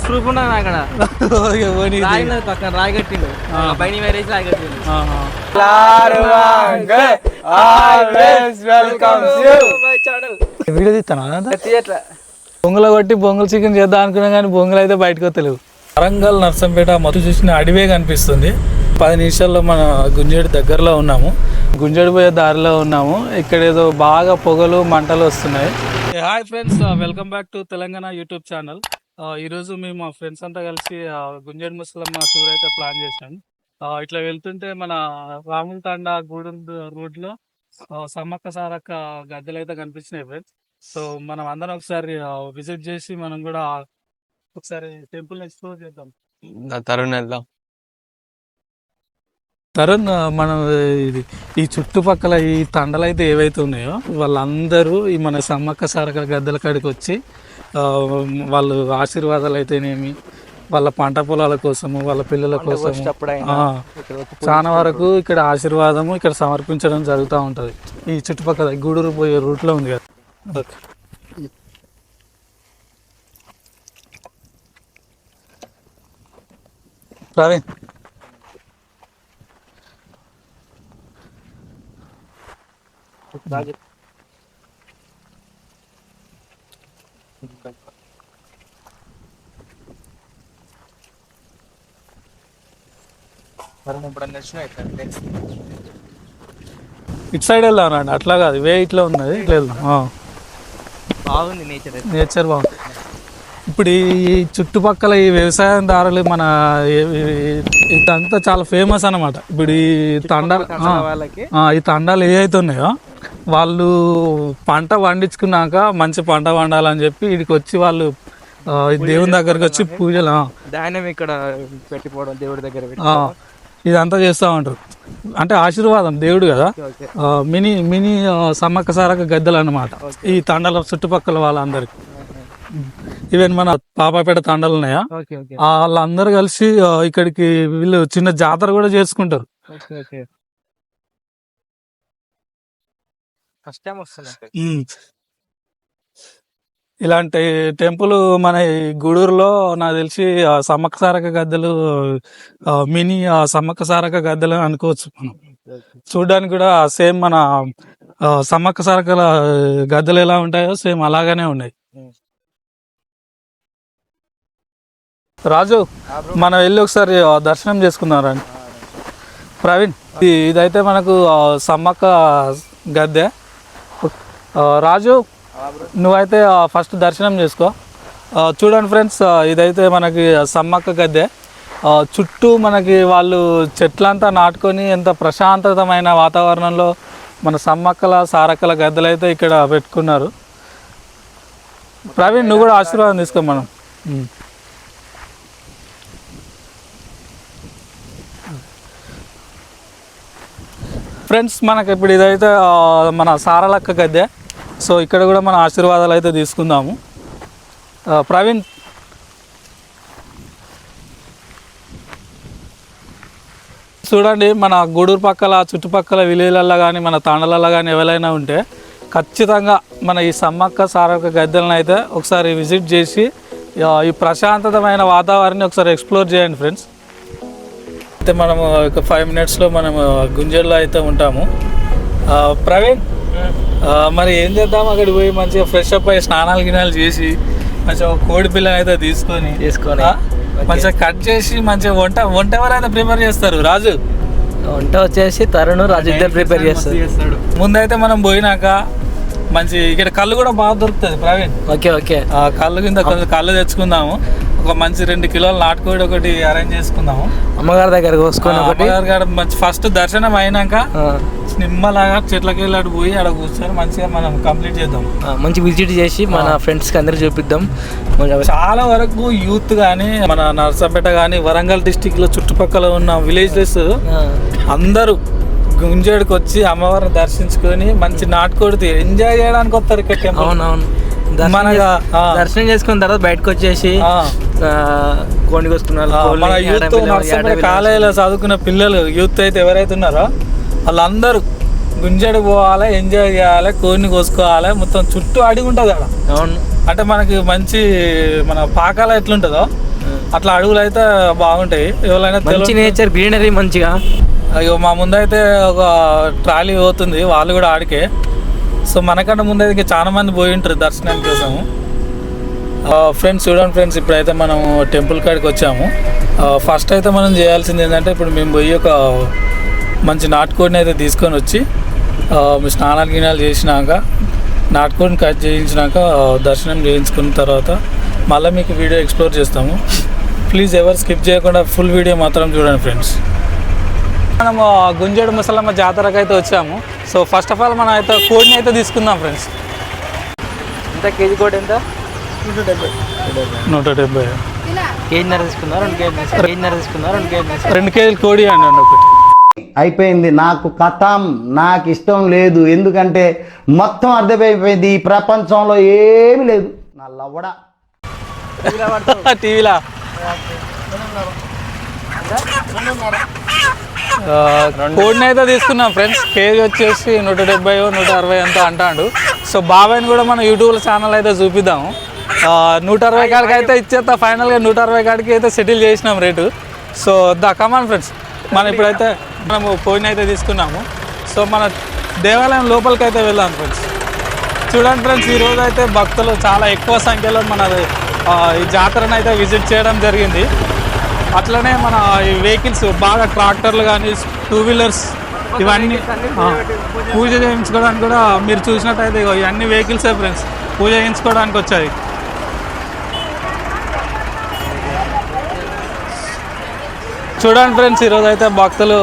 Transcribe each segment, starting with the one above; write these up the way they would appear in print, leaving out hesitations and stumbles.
Proof ఉన్నది అక్కడ పక్కన రాయి కట్టిండు పైన వేరేసి రాయి కట్టిండు. వీడియో తీస్తాను బొంగులు కొట్టి బొంగులు చికెన్ చేద్దాం అనుకున్నా కానీ బొంగులు అయితే బయటకు వస్తలేవు. వరంగల్ నర్సంపేట మొత్తం చూసిన అడివే కనిపిస్తుంది. 10 నిమిషాల్లో మన గుంజేడు దగ్గరలో ఉన్నాము. గుంజేడు పోయే దారిలో ఉన్నాము. ఇక్కడ ఏదో బాగా పొగలు మంటలు వస్తున్నాయి. Hi friends, welcome back to Telangana YouTube channel. ఈరోజు మేము మా ఫ్రెండ్స్ అంతా కలిసి గుంజేడు ముసలమ్మ టూర్ అయితే ప్లాన్ చేసాం. ఇట్లా వెళ్తుంటే మన రాముల తాండా గూడెం రోడ్లో సమ్మక్క సారక్క గద్దెలు అయితే కనిపించినాయి ఫ్రెండ్స్. సో మనం అందరం ఒకసారి విజిట్ చేసి మనం కూడా ఒకసారి టెంపుల్ ఎక్స్ప్లోర్ చేద్దాం. తరుణ్, మనం ఈ చుట్టుపక్కల ఈ తండలు అయితే ఏవైతే ఉన్నాయో వాళ్ళందరూ ఈ మన సమ్మక్క సారక్క గద్దెల కాడికి వచ్చి వాళ్ళు ఆశీర్వాదాలు అయితేనేమి, వాళ్ళ పంట పొలాల కోసము, వాళ్ళ పిల్లల కోసం చాలా వరకు ఇక్కడ ఆశీర్వాదము ఇక్కడ సమర్పించడం జరుగుతూ ఉంటుంది. ఈ చుట్టుపక్కల గూడూరు పోయే రూట్లో ఉంది కదా. ఓకే ప్రవీణ్, ఇటు సైడ్ వెళ్దాం. అట్లా కాదు, వే ఇట్లా ఉన్నది, ఇట్లా వెళ్దాం. బాగుంది నేచర్ బాగుంది. ఇప్పుడు ఈ చుట్టుపక్కల ఈ వ్యవసాయదారులు మన ఇదంతా చాలా ఫేమస్ అన్నమాట. ఇప్పుడు ఈ ఈ తండాలు ఏవైతే ఉన్నాయో వాళ్ళు పంట పండించుకున్నాక మంచి పంట పండాలని చెప్పి వీడికి వచ్చి వాళ్ళు దేవుని దగ్గరకు వచ్చి పూజలు ఇక్కడ పెట్టిపోవడం, దేవుడి దగ్గర ఇదంతా చేస్తూ ఉంటారు. అంటే ఆశీర్వాదం దేవుడు కదా. మినీ మినీ సమ్మక్క సారక్క గద్దెలు అన్నమాట ఈ తండాల చుట్టుపక్కల వాళ్ళందరికి. ఈవెన్ మన పాపాపేట తండాలు ఉన్నాయా, వాళ్ళందరూ కలిసి ఇక్కడికి వీళ్ళు చిన్న జాతర కూడా చేసుకుంటారు. ఇలాంటి టెంపుల్ మన గూడూరులో నాకు తెలిసి సమ్మక్క సారక్క గద్దెలు మినీ సమ్మక్క సారక్క గద్దెలు అనుకోవచ్చు. మనం చూడడానికి కూడా సేమ్ మన సమ్మక్క సారక్కల గద్దెలు ఎలా ఉంటాయో సేమ్ అలాగానే ఉన్నాయి. రాజు, మనం వెళ్ళి ఒకసారి దర్శనం చేసుకుందాం రండి. ప్రవీణ్, ఇదైతే మనకు సమ్మక్క గద్దె. రాజు, నువ్వైతే ఫస్ట్ దర్శనం చేసుకో. చూడండి ఫ్రెండ్స్, ఇదైతే మనకి సమ్మక్క గద్దె. చుట్టూ మనకి వాళ్ళు చెట్లంతా నాటుకొని ఎంత ప్రశాంతమైన వాతావరణంలో మన సమ్మక్కల సారక్కల గద్దెలు అయితే ఇక్కడ పెట్టుకున్నారు. ప్రవీణ్, నువ్వు కూడా ఆశీర్వాదం తీసుకో. మనం ఫ్రెండ్స్, మనకి ఇప్పుడు ఇదైతే మన సారలక్క గద్దె. సో ఇక్కడ కూడా మన ఆశీర్వాదాలు అయితే తీసుకుందాము. ప్రవీణ్, చూడండి, మన గూడూరు పక్కల చుట్టుపక్కల విలేజ్లలో కానీ మన తాండలలో కానీ ఎవరైనా ఉంటే ఖచ్చితంగా మన ఈ సమ్మక్క సారక్క గద్దెలను అయితే ఒకసారి విజిట్ చేసి ఈ ప్రశాంతమైన వాతావరణాన్ని ఒకసారి ఎక్స్ప్లోర్ చేయండి ఫ్రెండ్స్. అయితే మనము ఒక 5 మినిట్స్లో మనము గుంజేడులో అయితే ఉంటాము. ప్రవీణ్, మరి ఏం చేద్దాం, అక్కడికి పోయి మంచిగా ఫ్రెష్ అప్ అయ్యి స్నానాలు గినాలు చేసి మంచిగా కోడి పిల్లని అయితే తీసుకొని మంచిగా కట్ చేసి మంచిగా వంట ఎవరైతే ప్రిపేర్ చేస్తారు? రాజు, వంట వచ్చేసి తరుణ్, రాజు ఇద్దరు ప్రిపేర్ చేస్తాడు. ముందైతే మనం పోయినాక మంచి ఇక్కడ కళ్ళు కూడా బాగా దొరుకుతుంది ప్రవీణ్. ఓకే కళ్ళు కింద కొంచెం కళ్ళు తెచ్చుకుందాము. ఒక మంచి 2 కిలోలు నాటుకోడి ఒకటి అరేంజ్ చేసుకుందాము. అమ్మగారి దగ్గర కోసుకొని అమ్మగారు మంచి ఫస్ట్ దర్శనం అయినాక నిమ్మలాగా చెట్లకి వెళ్ళి అటు పోయి అక్కడ కూర్చొని మంచిగా మనం కంప్లీట్ చేద్దాం. మంచి విజిట్ చేసి మన ఫ్రెండ్స్ కి అందరికి చూపిద్దాం. చాలా వరకు యూత్ కానీ మన నర్సంపేట కానీ వరంగల్ డిస్టిక్ లో చుట్టుపక్కల ఉన్న విలేజెస్ అందరూ గుంజేడుకి వచ్చి అమ్మవారిని దర్శించుకొని మంచి నాటుకోడి ఎంజాయ్ చేయడానికి వస్తారు ఇక్కడ. అవునవును, దర్శనం చేసుకున్న తర్వాత బయటకు వచ్చేసి కోడి కోసుకున్నారు. మన యూత్ నర్సంపేట కాలేజీలో చదువుకున్న పిల్లలు యూత్ అయితే ఎవరైతే ఉన్నారో వాళ్ళందరూ గుంజేడు పోవాలి, ఎంజాయ్ చేయాలి, కోడిని కోసుకోవాలి. మొత్తం చుట్టూ అడిగి ఉంటుంది అక్కడ. అవును, అంటే మనకి మంచి మన పాకాల ఎట్లుంటుందో అట్లా అడుగులు అయితే బాగుంటాయి. ఎవరైనా మంచి నేచర్, గ్రీనరీ మంచిగా. అయ్యో మా ముందైతే ఒక ట్రాలీ పోతుంది, వాళ్ళు కూడా ఆడికే. సో మనకన్నా ముందైతే ఇంకా చాలా మంది పోయి ఉంటారు దర్శనానికి కోసము. ఫ్రెండ్స్ చూడండి ఫ్రెండ్స్, ఇప్పుడైతే మనం టెంపుల్ కాడికి వచ్చాము. ఫస్ట్ అయితే మనం చేయాల్సింది ఏంటంటే, ఇప్పుడు మేము పోయి ఒక మంచి నాటుకోడిని అయితే తీసుకొని వచ్చి స్నానాలు గినాలు చేసినాక నాటుకోడిని కట్ చేయించినాక దర్శనం చేయించుకున్న తర్వాత మళ్ళీ మీకు వీడియో ఎక్స్ప్లోర్ చేస్తాము. ప్లీజ్ ఎవరు స్కిప్ చేయకుండా ఫుల్ వీడియో మాత్రం చూడండి ఫ్రెండ్స్. మనము గుంజేడు ముసలమ్మ జాతరకు అయితే వచ్చాము. సో ఫస్ట్ ఆఫ్ ఆల్ మనం అయితే కోడిని అయితే తీసుకుందాం ఫ్రెండ్స్. ఎంత కేజీ కోడి ఎంత? 170. కేజీన్నర తీసుకున్నారు, 2 కేజీలు 2 కేజీలు కోడి అండి ఒకటి. అయిపోయింది, నాకు కథం, నాకు ఇష్టం లేదు. ఎందుకంటే మొత్తం అర్థమైపోయింది, ఈ ప్రపంచంలో ఏమీ లేదు. నా లవ్వడా టీవీలా కోడిని అయితే తీసుకున్నాం ఫ్రెండ్స్. కేజీ వచ్చేసి 170, 160 అంతా అంటాడు. సో బాబాయ్ని కూడా మన యూట్యూబ్ ఛానల్ అయితే చూపిద్దాము. 160 కాడికి అయితే ఇచ్చేస్తా. ఫైనల్గా 160 కాడికి అయితే సెటిల్ చేసినాం రేటు. సో కమాన్ ఫ్రెండ్స్, మనం ఇప్పుడైతే మనము కోడిని అయితే తీసుకున్నాము. సో మన దేవాలయం లోపలికి అయితే వెళ్దాం ఫ్రెండ్స్. చూడండి ఫ్రెండ్స్, ఈరోజు అయితే భక్తులు చాలా ఎక్కువ సంఖ్యలో మన ఈ జాతరను అయితే విజిట్ చేయడం జరిగింది. అట్లనే మన ఈ వెహికల్స్ బాగా ట్రాక్టర్లు కానీ 2 వీలర్స్ ఇవన్నీ పూజ చేయించుకోవడానికి కూడా మీరు చూసినట్టయితే ఇవన్నీ వెహికల్సే ఫ్రెండ్స్ పూజ చేయించుకోవడానికి వచ్చాయి. చూడండి ఫ్రెండ్స్, ఈరోజు అయితే భక్తులు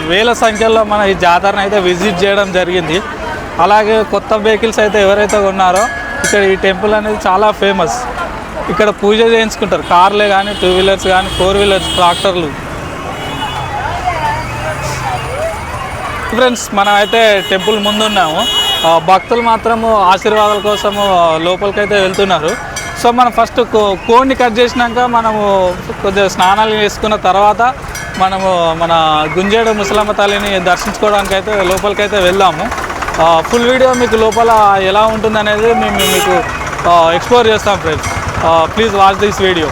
వేల సంఖ్యలో మన ఈ జాతరను అయితే విజిట్ చేయడం జరిగింది. అలాగే కొత్త వెహికల్స్ అయితే ఎవరైతే ఉన్నారో ఇక్కడ ఈ టెంపుల్ అనేది చాలా ఫేమస్. ఇక్కడ పూజ చేయించుకుంటారు, కార్లే కానీ 2 వీలర్స్ కానీ 4 వీలర్స్ ట్రాక్టర్లు. ఫ్రెండ్స్ మనం అయితే టెంపుల్ ముందున్నాము. భక్తులు మాత్రము ఆశీర్వాదాల కోసము లోపలికైతే వెళ్తున్నారు. సో మనం ఫస్ట్ కోడిని కట్ చేసినాక మనము కొద్దిగా స్నానాలు చేసుకున్న తర్వాత మనము మన గుంజేడు ముసలమ్మ తల్లిని దర్శించుకోవడానికి అయితే లోపలికైతే వెళ్దాము. ఫుల్ వీడియో మీకు లోపల ఎలా ఉంటుంది అనేది మేము మీకు ఎక్స్ప్లోర్ చేస్తాం friends. Please watch this video.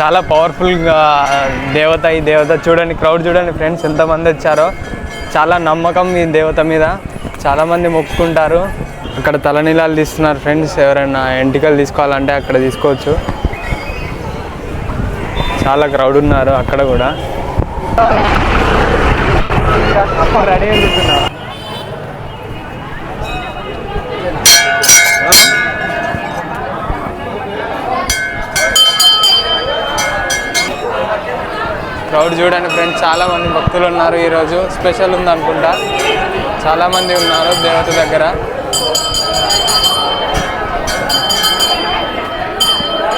చాలా పవర్ఫుల్గా దేవత. ఈ దేవత చూడండి, క్రౌడ్ చూడండి ఫ్రెండ్స్ ఎంతమంది వచ్చారో. చాలా నమ్మకం ఈ దేవత మీద, చాలామంది మొక్కుకుంటారు. అక్కడ తలనీలాలు తీస్తున్నారు ఫ్రెండ్స్. ఎవరైనా ఎంటికలు తీసుకోవాలంటే అక్కడ తీసుకోవచ్చు. చాలా క్రౌడ్ ఉన్నారు అక్కడ కూడా. రెడీ అవుతున్నా క్రౌడ్ చూడండి ఫ్రెండ్స్, చాలామంది భక్తులు ఉన్నారు. ఈరోజు స్పెషల్ ఉంది అనుకుంటా, చాలామంది ఉన్నారు దేవత దగ్గర.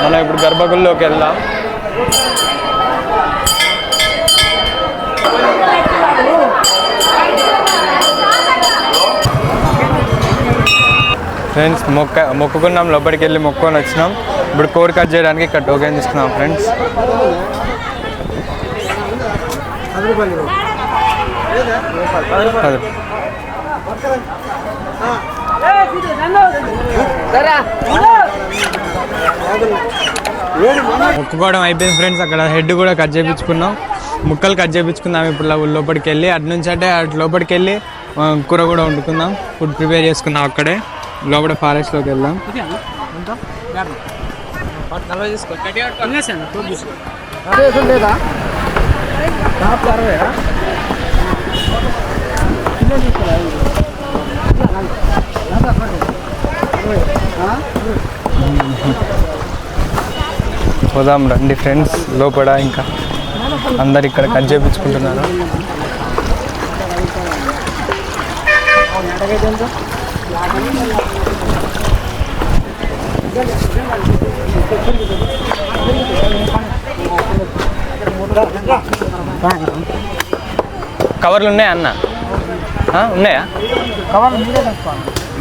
మనం ఇప్పుడు గర్భగుడిలోకి వెళ్దాం. ఫ్రెండ్స్ మొక్కుకున్నాం, లోపలికి వెళ్ళి మొక్కుకొని వచ్చినాం. ఇప్పుడు కోడి కట్ చేయడానికి ఇక్కడ టోకెన్ తీసుకున్నాం ఫ్రెండ్స్. మొక్కుకోవడం అయిపోయింది ఫ్రెండ్స్. అక్కడ హెడ్ కూడా కట్ చేయించుకున్నాం, ముక్కలు కట్ చేయించుకుందాం. ఇప్పుడు లోపలికి వెళ్ళి అటు నుంచి అంటే అటు లోపలికి వెళ్ళి కూర కూడా వండుకుందాం, ఫుడ్ ప్రిపేర్ చేసుకుందాం. అక్కడే లోపల ఫారెస్ట్లోకి వెళ్దాం. పోదాం రండి ఫ్రెండ్స్ లోపల. ఇంకా అందరు ఇక్కడ కట్ చేయించుకుంటున్నారు. కవర్లు ఉన్నాయా అన్న? ఉన్నాయా?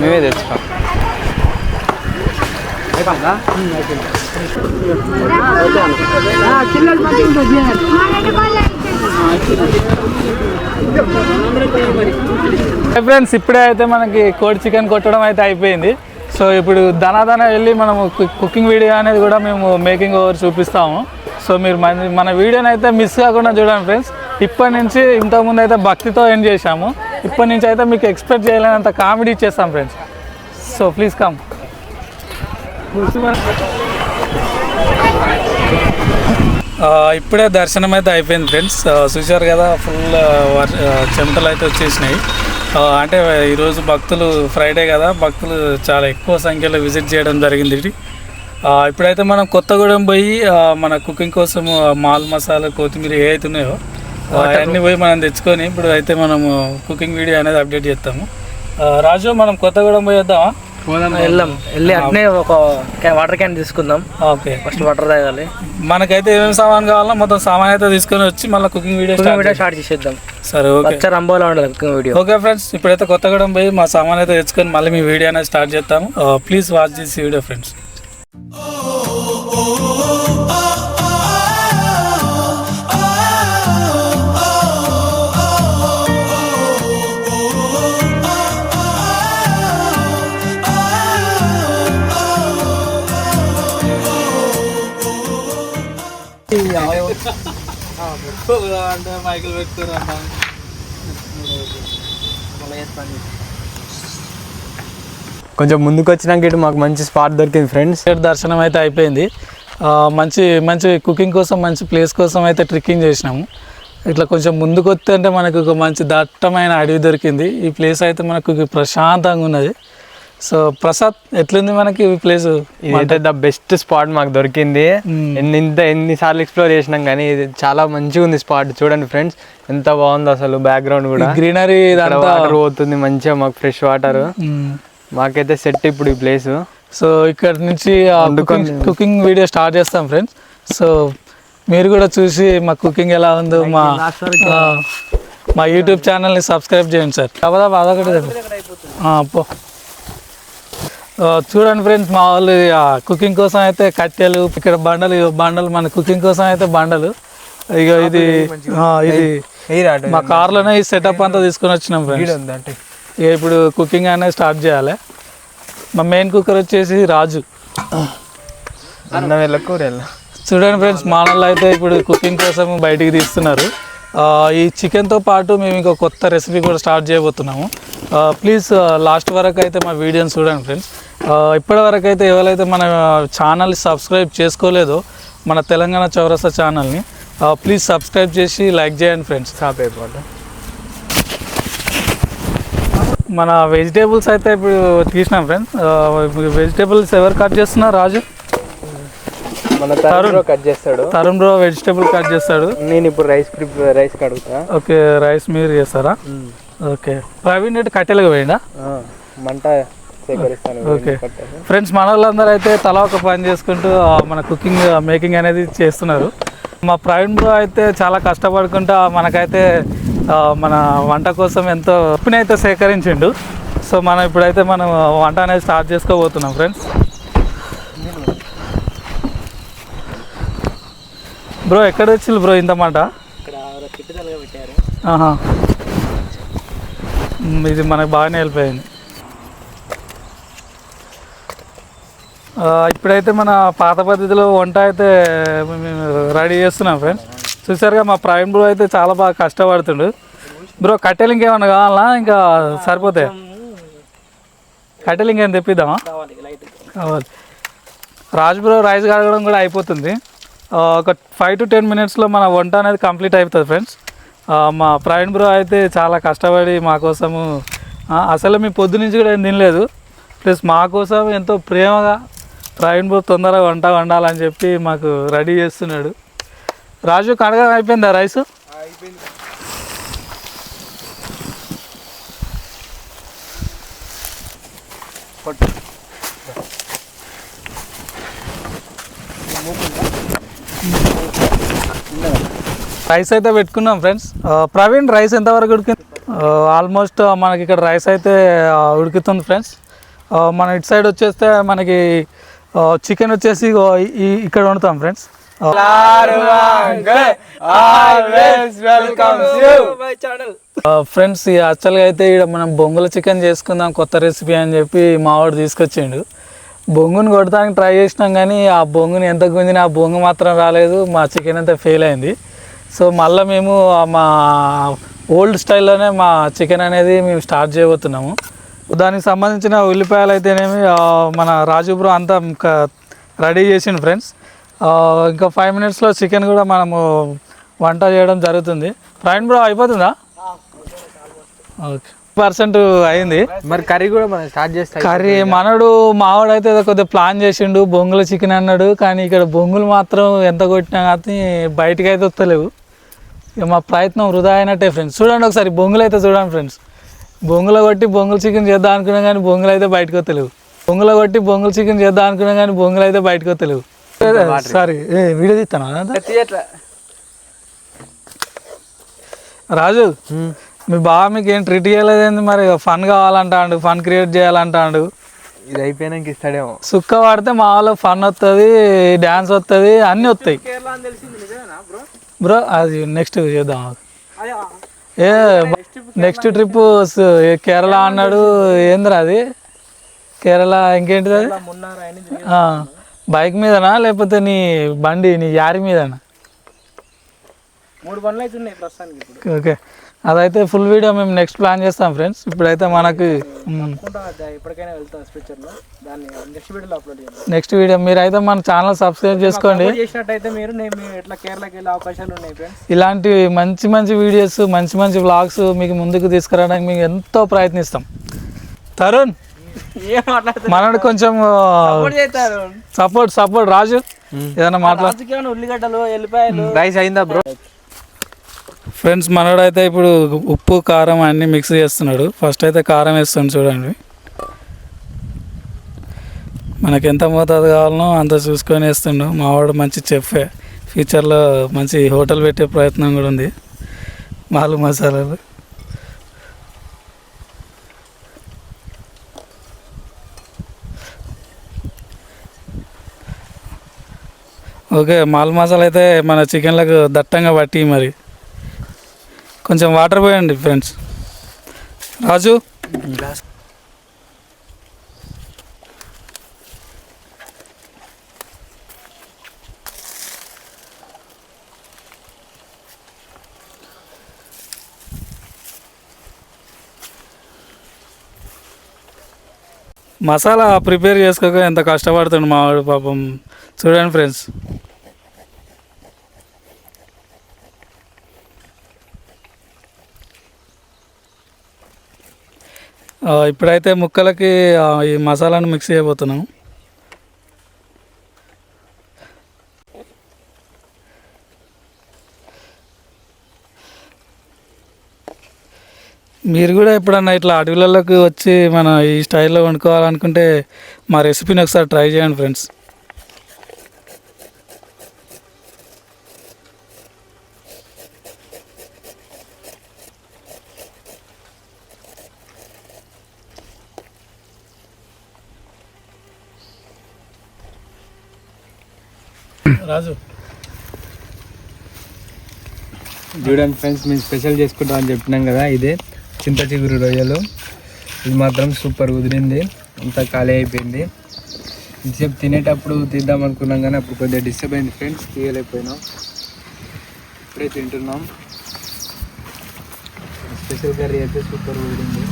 మేమే తెచ్చుకోం. ఫ్రెండ్స్ ఇప్పుడే అయితే మనకి కోడి చికెన్ కొట్టడం అయితే అయిపోయింది. సో ఇప్పుడు ధనాధన వెళ్ళి మనము కుకింగ్ వీడియో అనేది కూడా మేము మేకింగ్ ఓవర్ చూపిస్తాము. సో మీరు మన వీడియోని అయితే మిస్ కాకుండా చూడండి ఫ్రెండ్స్. ఇప్పటి నుంచి ఇంతకుముందు అయితే భక్తితో ఎండ్ చేశాము. ఇప్పటి నుంచి అయితే మీకు ఎక్స్పెక్ట్ చేయలేనంత కామెడీ ఇచ్చేస్తాం ఫ్రెండ్స్. So please come. ఇప్పుడే దర్శనం అయితే అయిపోయింది ఫ్రెండ్స్. చూశారు కదా, ఫుల్ చెమటలు అయితే వచ్చేసినాయి. అంటే ఈరోజు భక్తులు ఫ్రైడే కదా, భక్తులు చాలా ఎక్కువ సంఖ్యలో విజిట్ చేయడం జరిగింది. ఇప్పుడైతే మనం కొత్తగూడెం పోయి మన కుకింగ్ కోసం మాల్ మసాలా, కొత్తిమీర ఏ అయితే ఉన్నాయో అన్నీ పోయి మనం తెచ్చుకొని ఇప్పుడు అయితే మనము కుకింగ్ వీడియో అనేది అప్డేట్ చేస్తాము. రాజు, మనం కొత్తగూడెం పోయి వద్దామా? వెళ్ళి అట్నే ఒక వాటర్ క్యాన్ తీసుకుందాం. ఓకే, ఫస్ట్ వాటర్ తాగాలి. మనకైతే ఏమేమి సామాన్ కావాలో మొత్తం సామాన్ అయితే తీసుకొని వచ్చి మళ్ళీ కుకింగ్ వీడియో స్టార్ట్ చేసేద్దాం. సరే, ఓకే. రంబోలా ఉండదు కుకింగ్ వీడియో. ఓకే ఫ్రెండ్స్, ఇప్పుడైతే కొత్తగూడెం పోయి మా సామాన్ అయితే తెచ్చుకొని మళ్ళీ మీ వీడియో అనేది స్టార్ట్ చేస్తాము. Please watch this video friends. మైకిల్ పెట్టుకురా. కొంచెం ముందుకు వచ్చినాక ఇటు మాకు మంచి స్పాట్ దొరికింది ఫ్రెండ్స్. దర్శనం అయితే అయిపోయింది. మంచి మంచి కుకింగ్ కోసం, మంచి ప్లేస్ కోసం అయితే ట్రెక్కింగ్ చేసినాము. ఇట్లా కొంచెం ముందుకు వస్తే అంటే మనకు ఒక మంచి దట్టమైన అడవి దొరికింది. ఈ ప్లేస్ అయితే మనకు ప్రశాంతంగా ఉన్నది. సో ప్రసాద్, ఎట్లుంది మనకి ఈ ప్లేస్? ఇదైతే ద బెస్ట్ స్పాట్ మాకు దొరికింది. ఎన్నిసార్లు ఎక్స్ప్లోర్ చేసినాం కానీ ఇది చాలా మంచిగా ఉంది స్పాట్. చూడండి ఫ్రెండ్స్, ఎంత బాగుంది అసలు. బ్యాక్గ్రౌండ్ కూడా గ్రీనరీ, వాటర్ పోతుంది మంచిగా, మాకు ఫ్రెష్ వాటర్. మాకైతే సెట్ ఇప్పుడు ఈ ప్లేస్. సో ఇక్కడ నుంచి కుకింగ్ వీడియో స్టార్ట్ చేస్తాం ఫ్రెండ్స్. సో మీరు కూడా చూసి మా కుకింగ్ ఎలా ఉందో మా యూట్యూబ్ ఛానల్ని సబ్స్క్రైబ్ చేయండి సార్. కాబట్టి అదొకటి చూడండి ఫ్రెండ్స్, మా వాళ్ళు కుకింగ్ కోసం అయితే కట్టెలు, ఇక్కడ బండలు మన కుకింగ్ కోసం అయితే బండలు. ఇక ఇది మా కార్లోనే ఈ సెటప్ అంతా తీసుకొని వచ్చినాం ఫ్రెండ్స్. ఇక ఇప్పుడు కుకింగ్ అనేది స్టార్ట్ చేయాలి. మా మెయిన్ కుక్కర్ వచ్చేసి రాజు. చూడండి ఫ్రెండ్స్, మా వాళ్ళు అయితే ఇప్పుడు కుకింగ్ కోసం బయటికి తీస్తున్నారు. ఈ చికెన్తో పాటు మేము ఇంకో కొత్త రెసిపీ కూడా స్టార్ట్ చేయబోతున్నాము. ప్లీజ్ లాస్ట్ వరకు అయితే మా వీడియోని చూడండి ఫ్రెండ్స్. ఇప్పటి వరకు అయితే ఎవరైతే మన ఛానల్ని సబ్స్క్రైబ్ చేసుకోలేదో మన తెలంగాణ చౌరస్తా ఛానల్ని ప్లీజ్ సబ్స్క్రైబ్ చేసి లైక్ చేయండి ఫ్రెండ్స్. మన వెజిటేబుల్స్ అయితే ఇప్పుడు తీసినాం ఫ్రెండ్స్. వెజిటేబుల్స్ ఎవరు కట్ చేస్తున్నారు? రాజు, కట్ చేస్తాడు. తరుణ్ బ్రో వెజిటేబుల్ కట్ చేస్తాడు. నేను ఇప్పుడు రైస్ కడుగుతా. ఓకే, రైస్ మీరు చేస్తారా? ఓకే. ప్రవీణ్ రెడ్డి కట్టెలుగా పోయిందా? మంట. ఓకే ఫ్రెండ్స్, మన వాళ్ళందరూ అయితే తలా ఒక పని చేసుకుంటూ మన కుకింగ్ మేకింగ్ అనేది చేస్తున్నారు. మా ప్రవీణ్ బ్రో అయితే చాలా కష్టపడుకుంటూ మనకైతే మన వంట కోసం ఎంతో ఉప్పునైతే సేకరించిండు. సో మనం ఇప్పుడైతే మనం వంట అనేది స్టార్ట్ చేసుకోబోతున్నాం ఫ్రెండ్స్. బ్రో, ఎక్కడ తెచ్చి బ్రో ఇంత మాట? ఇది మనకు బాగానే వెళ్ళిపోయింది. ఇప్పుడైతే మన పాత పద్ధతిలో వంట అయితే రెడీ చేస్తున్నాం ఫ్రెండ్స్. చూసారుగా మా ప్రవీణ్ బ్రో అయితే చాలా బాగా కష్టపడుతుండు. బ్రో, కట్టెలు ఇంకేమన్నా కావాలా? ఇంకా సరిపోతాయి కట్టెలు? ఇంకేం తెప్పిద్దామా? కావాలి. రాజ్ బ్రో రైస్ కడగడం కూడా అయిపోతుంది. ఒక 5 to 10 minutesలో మన వంట అనేది కంప్లీట్ అయిపోతుంది ఫ్రెండ్స్. మా ప్రవీణ్ బ్రో అయితే చాలా కష్టపడి మా కోసము అసలు మీ పొద్దు నుంచి కూడా ఏం తినలేదు, ప్లస్ మా కోసం ఎంతో ప్రేమగా ప్రవీణ్ బ్రో తొందరగా వండాలని చెప్పి మాకు రెడీ చేస్తున్నాడు. రాజు కడగ అయిపోయిందా రైస్? రైస్ అయితే పెట్టుకున్నాం ఫ్రెండ్స్. ప్రవీణ్ రైస్ ఎంతవరకు ఉడికింది? ఆల్మోస్ట్ మనకి ఇక్కడ రైస్ అయితే ఉడుకుతుంది ఫ్రెండ్స్. మన ఇటు సైడ్ వచ్చేస్తే మనకి చికెన్ వచ్చేసి ఇక్కడ వండుతాం ఫ్రెండ్స్. ఫ్రెండ్స్ యాక్చువల్గా అయితే ఇక్కడ మనం బొంగుల చికెన్ చేసుకుందాం కొత్త రెసిపీ అని చెప్పి మావాడు తీసుకొచ్చిండు. బొంగుని కొట్టడానికి ట్రై చేసినాం కానీ ఆ బొంగుని ఎంత గుంజినా ఆ బొంగు మాత్రం రాలేదు, మా చికెన్ అంతా ఫెయిల్ అయింది. సో మళ్ళీ మేము మా ఓల్డ్ స్టైల్లోనే మా చికెన్ అనేది మేము స్టార్ట్ చేయబోతున్నాము. దానికి సంబంధించిన ఉల్లిపాయలు అయితేనేమి మన రాజు బ్రో అంతా రెడీ చేసిండు ఫ్రెండ్స్. ఇంకా 5 minutesలో చికెన్ కూడా మనము వంట చేయడం జరుగుతుంది. ప్రవీణ్ బ్రో అయిపోతుందా? ఓకే 1% అయింది. మరి కర్రీ కూడా మనం స్టార్ట్ చేస్తాం. కర్రీ మనడు మావాడు అయితే కొద్దిగా ప్లాన్ చేసిండు, బొంగుల చికెన్ అన్నాడు, కానీ ఇక్కడ బొంగులు మాత్రం ఎంత కొట్టినా కానీ బయటకు అయితే వస్తలేవు. ఇక మా ప్రయత్నం వృధా అయినట్టే ఫ్రెండ్స్. చూడండి ఒకసారి బొంగులు అయితే చూడండి ఫ్రెండ్స్. బొంగులో కొట్టి బొంగుల చికెన్ చేద్దాం అనుకున్నాం కానీ బొంగులు అయితే బయటకు వస్తలేవు. బొంగులో కొట్టి బొంగుల చికెన్ చేద్దాం అనుకున్నాం కానీ బొంగులు అయితే బయటకు వస్తలేవు. సారీ వీడియో తీస్తాను రాజు. మీ బావ మీకు ఏం ట్రీట్ చేయలేదేంది మరి? ఫన్ కావాలంటాడు, ఫన్ క్రియేట్ చేయాలంటాడు. ఇది అయిపోయినాక ఇస్తాడేమో. సుక్క పడితే మా వాళ్ళు ఫన్ వస్తుంది, డ్యాన్స్ వస్తుంది, అన్నీ వస్తాయి బ్రో. అది నెక్స్ట్ చేద్దాం. నెక్స్ట్ ట్రిప్ కేరళ అన్నాడు. ఏందిరా అది కేరళ? ఇంకేంటిది అది? బైక్ మీదనా లేకపోతే నీ బండి నీ యారి మీదనా? 3 బండ్లు అయితే ఉన్నాయి ప్రస్తుతానికి. ఓకే అదైతే ఫుల్ వీడియో మేము నెక్స్ట్ ప్లాన్ చేస్తాం ఫ్రెండ్స్. ఇప్పుడైతే మనకి ఎప్పటికైనా వెళ్తాం ఫ్యూచర్లో, దాన్ని నెక్స్ట్ వీడియోలో అప్లోడ్ చేద్దాం. నెక్స్ట్ వీడియో మీరైతే మన ఛానల్ సబ్స్క్రైబ్ చేసుకోండి. చేసినట్టయితే మీరు ఎట్లా కేరళకి వెళ్ళే అవకాశాలు ఉన్నాయి ఫ్రెండ్స్. ఇలాంటి మంచి మంచి వీడియోస్, మంచి మంచి వ్లాగ్స్ మీకు ముందుకు తీసుకురావడానికి మేము ఎంతో ప్రయత్నిస్తాం. తరుణ్ మనడు కొంచెం సపోర్ట్ రాజు ఏదైనా మాట్లాడు. ఉల్లిగడ్డలు, ఎల్లిపాయలు. రైస్ అయిందా బ్రో? ఫ్రెండ్స్ మనోడైతే ఇప్పుడు ఉప్పు కారం అన్నీ మిక్స్ చేస్తున్నాడు. ఫస్ట్ అయితే కారం వేస్తాడు చూడండి. మనకి ఎంత మోతాదు కావాలనో అంత చూసుకొని వేస్తుండు. మావాడు మంచి చెఫే, ఫ్యూచర్లో మంచి హోటల్ పెట్టే ప్రయత్నం కూడా ఉంది. మాలు మసాలాలు ఓకే. మాల్ మసాలా అయితే మన చికెన్లకు దట్టంగా పట్టి మరి కొంచెం వాటర్ పోయండి ఫ్రెండ్స్. రాజు మసాలా ప్రిపేర్ చేసుకోక ఎంత కష్టపడుతుండు మావాడు పాపం. చూడండి ఫ్రెండ్స్. ఇప్పుడైతే ముక్కలకి ఈ మసాలాను మిక్స్ చేయబోతున్నాం. మీరు కూడా ఎప్పుడన్నా ఇట్లా అడవులలోకి వచ్చి మన ఈ స్టైల్లో వండుకోవాలనుకుంటే మా రెసిపీని ఒకసారి ట్రై చేయండి ఫ్రెండ్స్. రాజు చూడండి ఫ్రెండ్స్, మేము స్పెషల్ చేసుకుంటాం అని చెప్పినాం కదా, ఇదే చింత చిగురు రొయ్యలు. ఇది మాత్రం సూపర్ కుదిరింది, అంతా ఖాళీ అయిపోయింది. ఇంతసేపు తినేటప్పుడు తీద్దాం అనుకున్నాం కానీ అప్పుడు కొద్దిగా డిస్టర్బ్ అయింది ఫ్రెండ్స్, తీయలేకపోయినాం. ఇప్పుడే తింటున్నాం. స్పెషల్ కర్రీ అయితే సూపర్ కుదిరింది.